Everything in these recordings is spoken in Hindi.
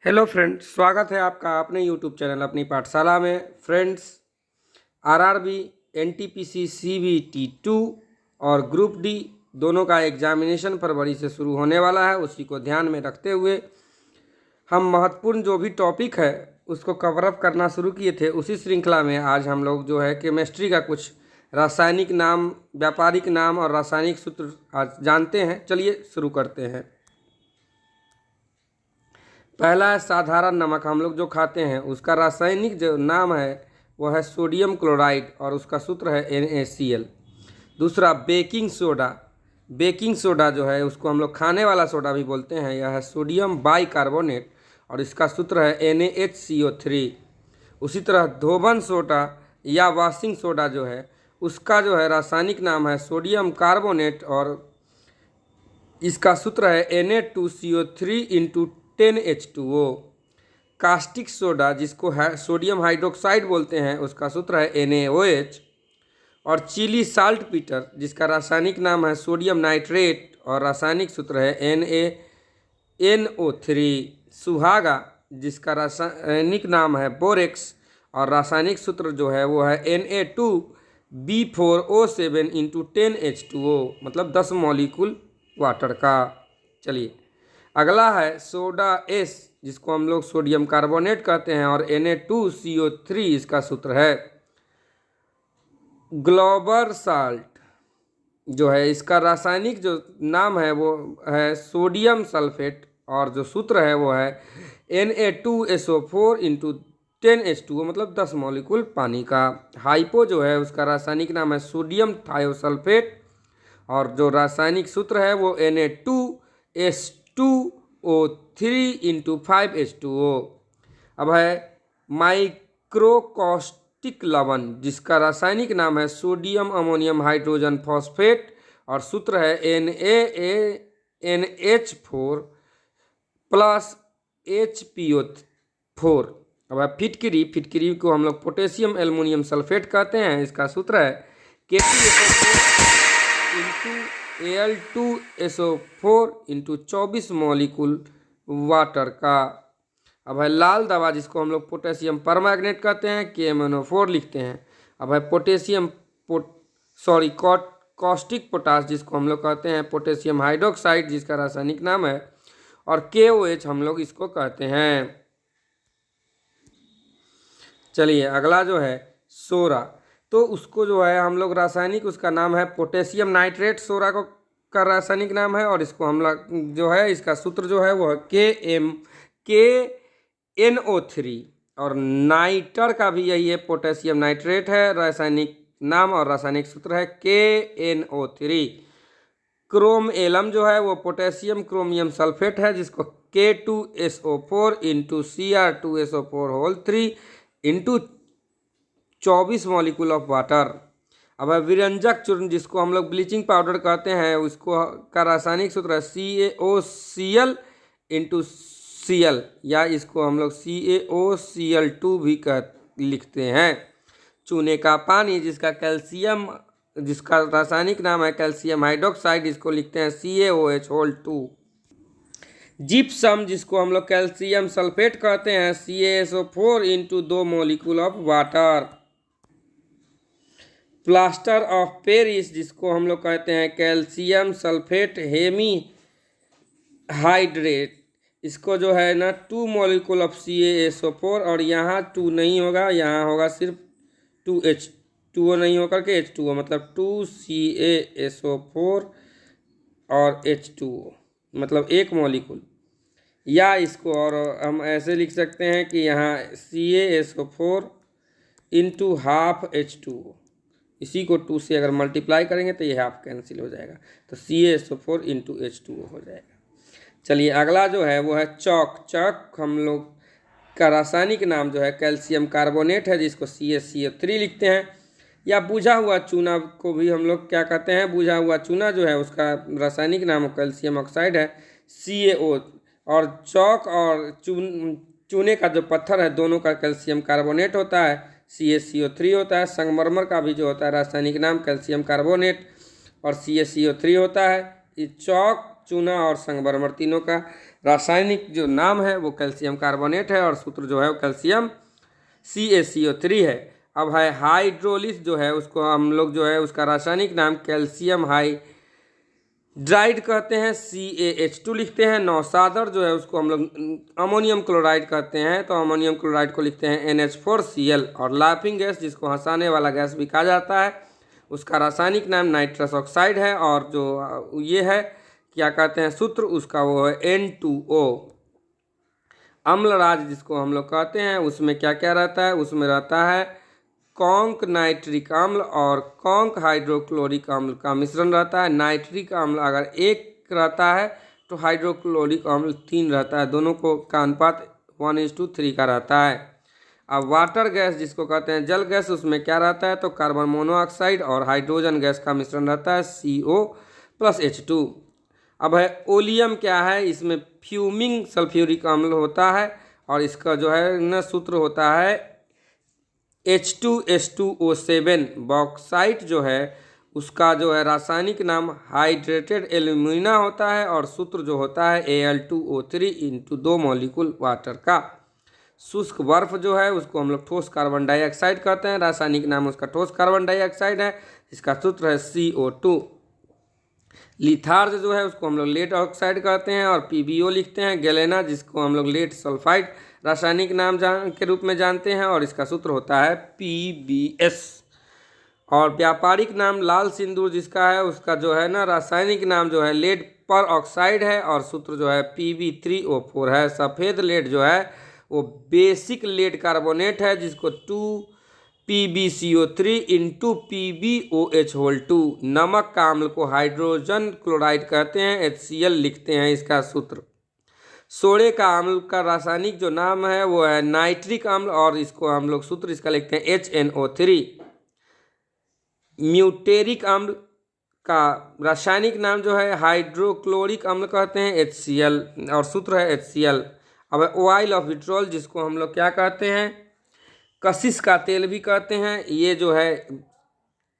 हेलो फ्रेंड्स, स्वागत है आपका अपने यूट्यूब चैनल अपनी पाठशाला में। फ्रेंड्स, आरआरबी, एनटीपीसी, सीबीटी 2 और ग्रुप डी दोनों का एग्जामिनेशन फरवरी से शुरू होने वाला है। उसी को ध्यान में रखते हुए हम महत्वपूर्ण जो भी टॉपिक है उसको कवरअप करना शुरू किए थे। उसी श्रृंखला में आज हम लोग जो है केमिस्ट्री का कुछ रासायनिक नाम, व्यापारिक नाम और रासायनिक सूत्र आज जानते हैं। चलिए शुरू करते हैं। पहला है साधारण नमक। हम लोग जो खाते हैं उसका रासायनिक जो नाम है वो है सोडियम क्लोराइड और उसका सूत्र है NaCl। दूसरा बेकिंग सोडा। बेकिंग सोडा जो है उसको हम लोग खाने वाला सोडा भी बोलते हैं। यह है सोडियम बाइकार्बोनेट और इसका सूत्र है NaHCO3। उसी तरह धोबन सोडा या वॉशिंग सोडा जो है उसका जो है रासायनिक नाम है सोडियम कार्बोनेट और इसका सूत्र है Na2CO3 into 10H2O। Caustic soda जिसको सोडियम हाइड्रोक्साइड बोलते हैं उसका सूत्र है NaOH। और चिली साल्ट पीटर जिसका रासायनिक नाम है सोडियम नाइट्रेट और रासायनिक सूत्र है NaNO3। सुहागा जिसका रासायनिक नाम है बोरेक्स और रासायनिक सूत्र जो है वो है Na2B4O7 इंटू 10H2O, मतलब 10 मॉलिक्यूल वाटर का। चलिए अगला है सोडा एस जिसको हम लोग सोडियम कार्बोनेट कहते हैं और Na2CO3 इसका सूत्र है। ग्लोबर साल्ट जो है इसका रासायनिक जो नाम है वो है सोडियम सल्फेट और जो सूत्र है वो है Na2SO4 इंटू 10H2O, मतलब 10 मॉलिक्यूल पानी का। हाइपो जो है उसका रासायनिक नाम है सोडियम थायोसल्फेट और जो रासायनिक सूत्र है वो Na2S2O3 इंटू 5H2O। अब है माइक्रोकॉस्टिक लवण जिसका रासायनिक नाम है सोडियम अमोनियम हाइड्रोजन फॉस्फेट और सूत्र है NaNH4 प्लस HPO4। अब है फिटकरी। फिटकरी को हम लोग पोटेशियम एल्युमिनियम सल्फेट कहते हैं। इसका सूत्र है K2SO4 into Al2SO4 into 24 molecule water का। अब है लाल दवा जिसको हम लोग पोटेशियम परमैंगनेट कहते हैं, KMnO4 लिखते हैं। अब है पोटेशियम कॉस्टिक पोटास जिसको हम लोग कहते हैं पोटेशियम हाइड्रोक्साइड जिसका रासायनिक नाम है और KOH हम लोग इसको कहते हैं। चलिए अगला जो है सोरा, तो उसको जो है हम लोग रासायनिक उसका नाम है पोटेशियम नाइट्रेट। सोरा को का रासायनिक नाम है और इसको हम लोग जो है इसका सूत्र जो है वो है KNO3 और नाइटर का भी यही है, पोटेशियम नाइट्रेट है रासायनिक नाम और रासायनिक सूत्र है KNO3। क्रोम एलम जो है वो पोटेशियम क्रोमियम सल्फेट है जिसको K2SO4 into Cr2SO4 whole 3 into 24 molecule of water. अब है विरंजक चूर्ण जिसको हम लोग ब्लीचिंग पाउडर कहते हैं उसको का रासायनिक सूत्र है CaOCl इंटू Cl या इसको हम लोग CaOCl2 भी लिखते हैं। चूने का पानी जिसका रासायनिक नाम है कैल्शियम हाइड्रोक्साइड, इसको लिखते हैं CaOH होल 2। जिप्सम जिसको हम लोग कैल्शियम सल्फेट कहते हैं CaSO4 into 2 molecule of water. Plaster of Paris जिसको हम लोग कहते हैं कैल्शियम सल्फेट हेमी हाइड्रेट, इसको जो है ना 2 मॉलिक्यूल ऑफ CaSO4 और यहाँ 2 नहीं होगा, यहाँ होगा सिर्फ 2H2O नहीं होकर के H2O, मतलब 2 CaSO4 और H2O, मतलब 1 मॉलिक्यूल। या इसको और हम ऐसे लिख सकते हैं कि यहाँ CaSO4 इंटू हाफ H2O, इसी को 2 से अगर मल्टीप्लाई करेंगे तो ये हाफ कैंसिल हो जाएगा, तो CaSO4 इंटू H2O हो जाएगा। चलिए अगला जो है वो है चॉक। चॉक हम लोग का रासायनिक नाम जो है कैल्शियम कार्बोनेट है जिसको CaCO3 लिखते हैं। या बुझा हुआ चूना को भी हम लोग क्या कहते हैं, बुझा हुआ चूना जो है उसका रासायनिक नाम कैल्शियम ऑक्साइड है CaO। और चौक और चूने का जो पत्थर है दोनों का कैल्शियम कार्बोनेट होता है CaCO3 होता है। संगमरमर का भी जो होता है रासायनिक नाम कैल्शियम कार्बोनेट और CaCO3 होता है। ये चौक, चूना और संगमरमर तीनों का रासायनिक जो नाम है वो कैल्शियम कार्बोनेट है और सूत्र जो है वो कैल्शियम CaCO3 है। अब है हाइड्रोलिस जो है उसको हम लोग जो है उसका रासायनिक नाम कैल्शियम हाइड्राइड कहते हैं, CaH2 लिखते हैं। नौसादर जो है उसको हम लोग अमोनियम क्लोराइड कहते हैं, तो अमोनियम क्लोराइड को लिखते हैं NH4Cl। और लाफिंग गैस जिसको हंसाने वाला गैस भी कहा जाता है उसका रासायनिक नाम नाइट्रस ऑक्साइड है। और जो ये है क्या कहते हैं सूत्र उसका वो है N2O। अम्लराज जिसको हम लोग कहते हैं उसमें क्या क्या रहता है, उसमें रहता है कॉन्क नाइट्रिक अम्ल और कॉन्क हाइड्रोक्लोरिक अम्ल का मिश्रण रहता है। नाइट्रिक अम्ल अगर 1 रहता है तो हाइड्रोक्लोरिक अम्ल 3 रहता है, दोनों को का अनुपात 1:3 का रहता है। अब वाटर गैस जिसको कहते हैं जल गैस, उसमें क्या रहता है तो कार्बन मोनोऑक्साइड और हाइड्रोजन गैस का मिश्रण रहता है CO+H2। अब है ओलियम क्या है, इसमें फ्यूमिंग सल्फ्यूरिक अम्ल होता है और इसका जो है न सूत्र होता है H2S2O7। बॉक्साइट जो है उसका जो है रासायनिक नाम हाइड्रेटेड एल्यूमिना होता है और सूत्र जो होता है Al2O3 × 2 मॉलिक्यूल वाटर का। शुष्क बर्फ जो है उसको हम लोग ठोस कार्बन डाइऑक्साइड कहते हैं, रासायनिक नाम उसका ठोस कार्बन डाइऑक्साइड है, इसका सूत्र है CO2। लिथार्ज जो है उसको हम लोग लेड ऑक्साइड कहते हैं और PbO लिखते हैं। गैलेना जिसको हम लोग लेड सल्फाइड रासायनिक नाम के रूप में जानते हैं और इसका सूत्र होता है PbS। और व्यापारिक नाम लाल सिंदूर जिसका है उसका जो है ना रासायनिक नाम जो है लेड पर ऑक्साइड है और सूत्र जो है Pb3O4 है। सफ़ेद लेड जो है वो बेसिक लेड कार्बोनेट है जिसको 2PbCO3 × PbOH2। नमक का अम्ल को हाइड्रोजन क्लोराइड कहते हैं, HCl लिखते हैं, इसका सूत्र। सोडे का अम्ल का रासायनिक जो नाम है वो है नाइट्रिक अम्ल और इसको हम लोग सूत्र इसका लिखते हैं HNO3। म्यूटेरिक अम्ल का रासायनिक नाम जो है हाइड्रोक्लोरिक अम्ल कहते हैं, HCl और सूत्र है HCl। अब ऑयल ऑफ विट्रोल जिसको हम लोग क्या कहते हैं कशिश का तेल भी कहते हैं, ये जो है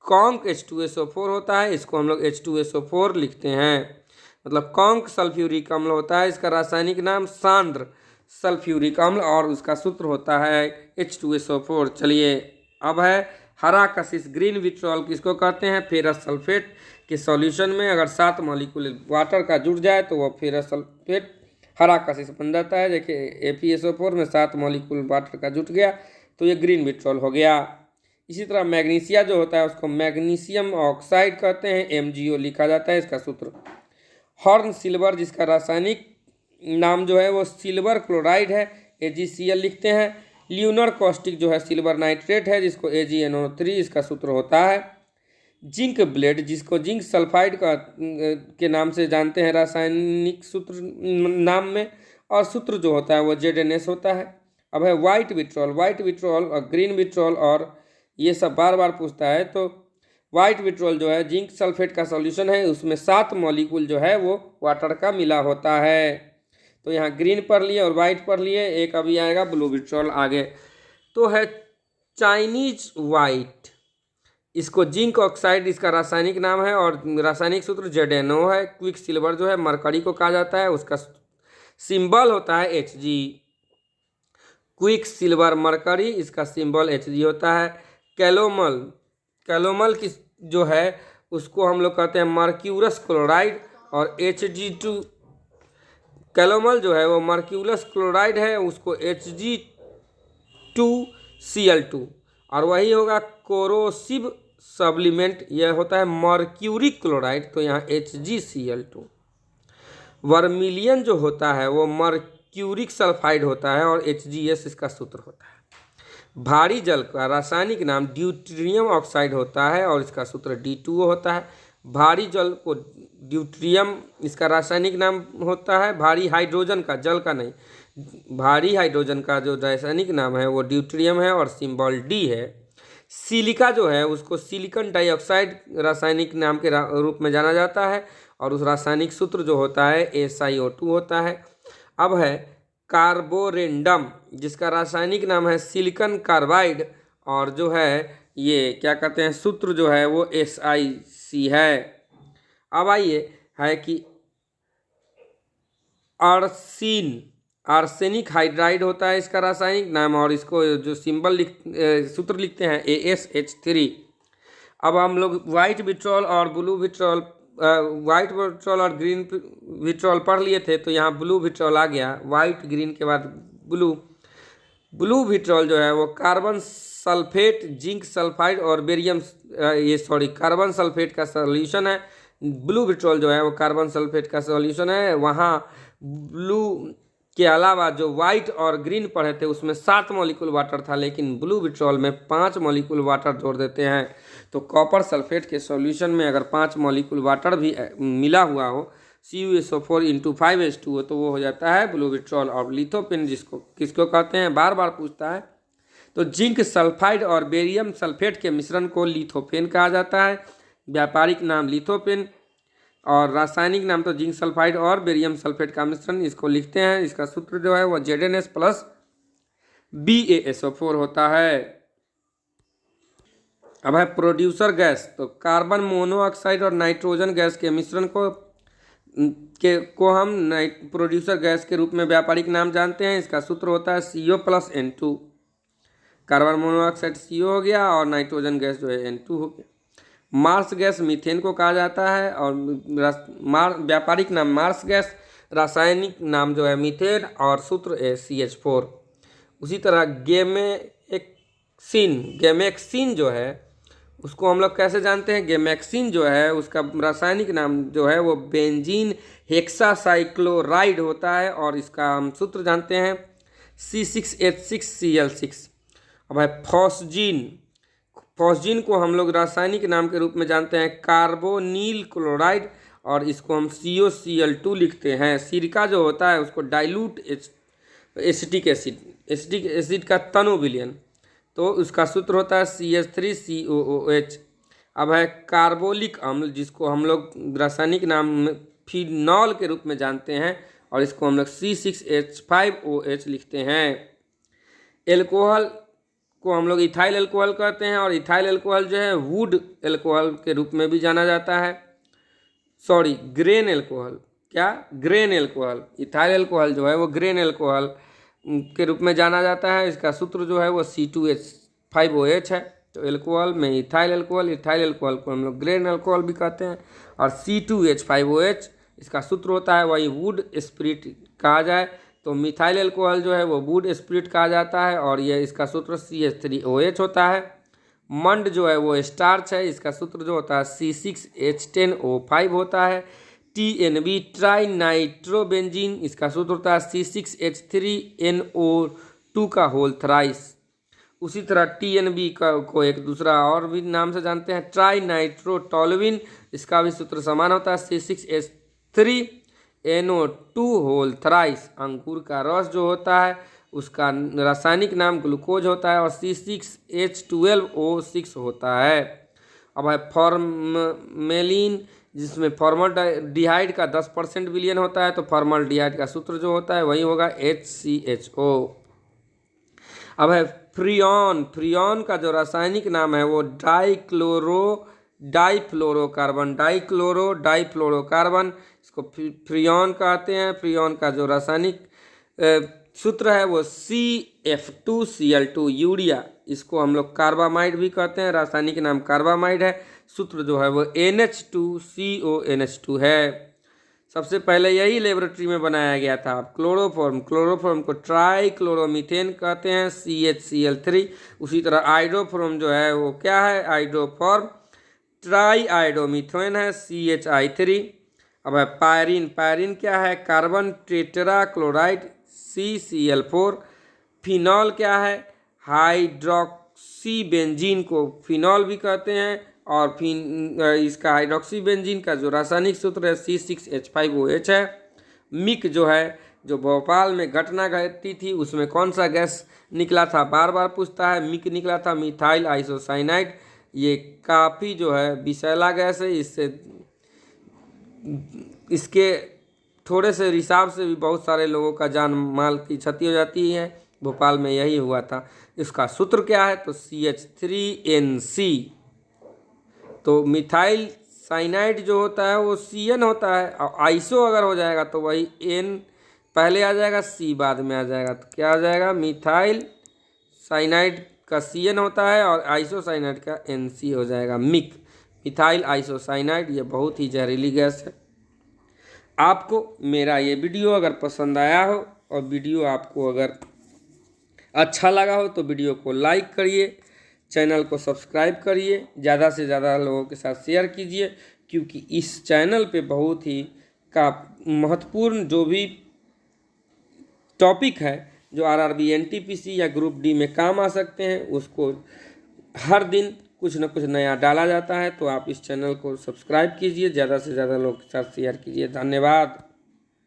कॉन्क H2SO4 होता है, इसको हम लोग H2SO4 लिखते हैं, मतलब कॉन्क सल्फ्यूरिक अम्ल होता है, इसका रासायनिक नाम सांद्र सल्फ्यूरिक अम्ल और उसका सूत्र होता है H2SO4। चलिए अब है हरा कशिश ग्रीन विट्रोल किसको कहते हैं, फेरस सल्फेट के सॉल्यूशन में अगर 7 मॉलिक्यूल वाटर का जुड़ जाए तो वह फेरस सल्फेट हरा कशिश बन जाता है। देखिए FeSO4 में 7 मॉलिक्यूल वाटर का जुट गया तो ये ग्रीन विट्रोल हो गया। इसी तरह मैग्नीशिया जो होता है उसको मैग्नीशियम ऑक्साइड कहते हैं, MgO लिखा जाता है, इसका सूत्र। हॉर्न सिल्वर जिसका रासायनिक नाम जो है वो सिल्वर क्लोराइड है, AgCl लिखते हैं। ल्यूनर कॉस्टिक जो है सिल्वर नाइट्रेट है जिसको AgNO3, इसका सूत्र होता है। जिंक ब्लेड जिसको जिंक सल्फाइड का के नाम से जानते हैं रासायनिक सूत्र नाम में, और सूत्र जो होता है वो ZnS होता है। अब है वाइट विट्रोल और ग्रीन विट्रोल और ये सब बार बार पूछता है, तो वाइट विट्रोल जो है जिंक सल्फेट का सॉल्यूशन है, उसमें 7 मॉलिक्यूल जो है वो वाटर का मिला होता है। तो यहाँ ग्रीन पढ़ लिए और वाइट पढ़ लिए, एक अभी आएगा ब्लू विट्रोल आगे। तो है चाइनीज वाइट, इसको जिंक ऑक्साइड इसका रासायनिक नाम है और रासायनिक सूत्र ZnO है। क्विक सिल्वर जो है मरकरी को कहा जाता है, उसका सिंबल होता है Hg। क्विक सिल्वर मरकरी, इसका सिंबल Hg होता है। कैलोमल की जो है उसको हम लोग कहते हैं मर्क्यूरस क्लोराइड और Hg2। कैलोमल जो है वो मर्क्यूरस क्लोराइड है, उसको Hg2Cl2 और वही होगा कोरोसिव सब्लिमेंट, यह होता है मर्क्यूरिक क्लोराइड, तो यहाँ HgCl2। वर्मिलियन जो होता है वो मर्क्यूरिक सल्फाइड होता है और HgS इसका सूत्र होता है। भारी जल का रासायनिक नाम ड्यूटेरियम ऑक्साइड होता है और इसका सूत्र D2O होता है। भारी जल को ड्यूटेरियम इसका रासायनिक नाम होता है। भारी हाइड्रोजन का, जल का नहीं, भारी हाइड्रोजन का जो रासायनिक नाम है वो ड्यूटेरियम है और सिंबल D है। सिलिका जो है उसको सिलिकॉन डाइऑक्साइड रासायनिक नाम के रूप में जाना जाता है और उस रासायनिक सूत्र जो होता है SiO2 होता है। अब है कार्बोरेंडम जिसका रासायनिक नाम है सिलिकॉन कार्बाइड और जो है ये क्या कहते हैं सूत्र जो है वो SiC है। अब आइए है कि आर्सिन, आर्सेनिक हाइड्राइड होता है इसका रासायनिक नाम, और इसको जो सिंबल सूत्र लिखते हैं ASH3। अब हम लोग वाइट विट्रॉल और ब्लू विट्रॉल, वाइट विट्रॉल और ग्रीन विट्रॉल पढ़ लिए थे, तो यहाँ ब्लू विट्रॉल आ गया, वाइट ग्रीन के बाद ब्लू। ब्लू विट्रॉल जो है वो कार्बन सल्फेट, जिंक सल्फाइड और बेरियम, कार्बन सल्फेट का सॉल्यूशन है। ब्लू विट्रॉल जो है वो कार्बन सल्फेट का सॉल्यूशन है। वहाँ ब्लू के अलावा जो वाइट और ग्रीन पढ़े थे उसमें 7 मॉलिक्यूल वाटर था, लेकिन ब्लू विट्रॉल में 5 मॉलिक्यूल वाटर जोड़ देते हैं। तो कॉपर सल्फेट के सॉल्यूशन में अगर 5 मॉलिक्यूल वाटर भी मिला हुआ हो, CuSO4 × 5H2 तो वो हो जाता है ब्लू विट्रॉल। और लिथोपिन जिसको किसको कहते हैं बार बार पूछता है, तो जिंक सल्फाइड और बेरियम सल्फेट के मिश्रण को लिथोपेन कहा जाता है। व्यापारिक नाम लिथोपेन और रासायनिक नाम तो जिंक सल्फाइड और बेरियम सल्फेट का मिश्रण, इसको लिखते हैं। इसका सूत्र जो है वो ZnS + BaSO4 होता है। अब है प्रोड्यूसर गैस, तो कार्बन मोनोऑक्साइड और नाइट्रोजन गैस के मिश्रण को हम प्रोड्यूसर गैस के रूप में व्यापारिक नाम जानते हैं। इसका सूत्र होता है CO + N2। Carbon monoxide CO हो गया और नाइट्रोजन गैस जो है N2 हो गया। मार्स गैस मीथेन को कहा जाता है, और व्यापारिक नाम मार्स गैस, रासायनिक नाम जो है मीथेन, और सूत्र है CH4। उसी तरह गेमेक्सिन जो है उसको हम लोग कैसे जानते हैं? गेमेक्सिन जो है उसका रासायनिक नाम जो है वो बेंजीन हेक्सासाइक्लोराइड होता है, और इसका हम सूत्र जानते हैं C6H6Cl6। अब है फॉस्जीन, फॉस्जीन को हम लोग रासायनिक नाम के रूप में जानते हैं कार्बोनिल क्लोराइड, और इसको हम COCl2 लिखते हैं। सिरका जो होता है उसको डाइल्यूट एसिटिक एसिड का तनु विलयन, तो उसका सूत्र होता है CH3COOH। अब है कार्बोलिक अम्ल, जिसको हम लोग रासायनिक नाम में फिनॉल के रूप में जानते हैं, और इसको हम लोग C6H5OH लिखते हैं। एल्कोहल को हम लोग इथाइल एल्कोहल कहते हैं, और इथाइल एल्कोहल जो है वुड एल्कोहल के रूप में भी जाना जाता है। ग्रेन एल्कोहल, क्या ग्रेन एल्कोहल, इथाइल एल्कोहल जो है वो ग्रेन एल्कोहल के रूप में जाना जाता है। इसका सूत्र जो है वो C2H5OH है। तो एल्कोहल में इथाइल एल्कोहल को हम लोग ग्रेन एल्कोहल भी कहते हैं, और C2H5OH इसका सूत्र होता है वही वुड स्पिरिट कहा जाए, तो मिथाइल एल्कोहल जो है वो वुड स्पिरिट कहा जाता है, और यह इसका सूत्र CH3OH होता है। मंड जो है वो स्टार्च है, इसका सूत्र जो होता है C6H10O5 होता है। TNB ट्राई नाइट्रोबेंजीन, इसका सूत्र होता है C6H3NO2 का होल थ्राइस। उसी तरह TNB को एक दूसरा और भी नाम से जानते हैं ट्राई नाइट्रोटोलुइन, इसका भी सूत्र समान होता है C6H3NO2 होल थ्राइस। अंगूर का रस जो होता है उसका रासायनिक नाम ग्लूकोज होता है, और C6H12O6 होता है। अब है फॉर्मेलिन, जिसमें फॉर्मलडिहाइड का 10% विलयन होता है, तो फॉर्मलडिहाइड का सूत्र जो होता है वही होगा HCHO। अब है फ्रियॉन, फ्रियॉन का जो रासायनिक नाम है वो डाइफ्लोरोकार्बन, इसको फ्रियॉन कहते हैं। फ्रियॉन का जो रासायनिक सूत्र है वो CF2Cl2 यूरिया, इसको हम लोग कार्बामाइड भी कहते हैं, रासायनिक नाम कार्बामाइड है। सूत्र जो है वो NH2CONH2 है। सबसे पहले यही लेबोरेटरी में बनाया गया था। क्लोरोफॉर्म को ट्राई क्लोरोमीथेन कहते हैं CHCl3। उसी तरह आइडोफॉर्म जो है वो क्या है? आइडोफॉर्म ट्राई आइडोमीथेन है CHI3। अब है पायरिन, पायरिन क्या है? Carbon tetra chloride CCl4। Phenol क्या है? हाइड्रोक्सी बेंजीन को फिनॉल भी कहते हैं, और इसका हाइड्रोक्सी बेंजीन का जो रासायनिक सूत्र है C6H5OH है। मिक जो है, जो भोपाल में घटना घटी थी उसमें कौन सा गैस निकला था बार बार पूछता है। मिक निकला था मिथाइल आइसोसाइनाइड। ये काफ़ी जो है विषैला गैस है, इसके थोड़े से रिसाव से भी बहुत सारे लोगों का जान माल की क्षति हो जाती है। भोपाल में यही हुआ था। इसका सूत्र क्या है? तो CH3NC। तो मिथाइल साइनाइड जो होता है वो CN होता है, और आइसो अगर हो जाएगा तो वही पहले आ जाएगा, सी बाद में आ जाएगा, तो क्या आ जाएगा, मिथाइल साइनाइड का CN होता है और आइसोसाइनाइड का NC हो जाएगा, मिथाइल आइसोसाइनाइड। ये बहुत ही जहरीली गैस है। आपको मेरा ये वीडियो अगर पसंद आया हो और वीडियो आपको अगर अच्छा लगा हो तो वीडियो को लाइक करिए, चैनल को सब्सक्राइब करिए, ज़्यादा से ज़्यादा लोगों के साथ शेयर कीजिए, क्योंकि इस चैनल पे बहुत ही का महत्वपूर्ण जो भी टॉपिक है जो RRB NTPC या ग्रुप D में काम आ सकते हैं, उसको हर दिन कुछ न कुछ नया डाला जाता है। तो आप इस चैनल को सब्सक्राइब कीजिए, ज़्यादा से ज़्यादा लोग के साथ शेयर कीजिए। धन्यवाद।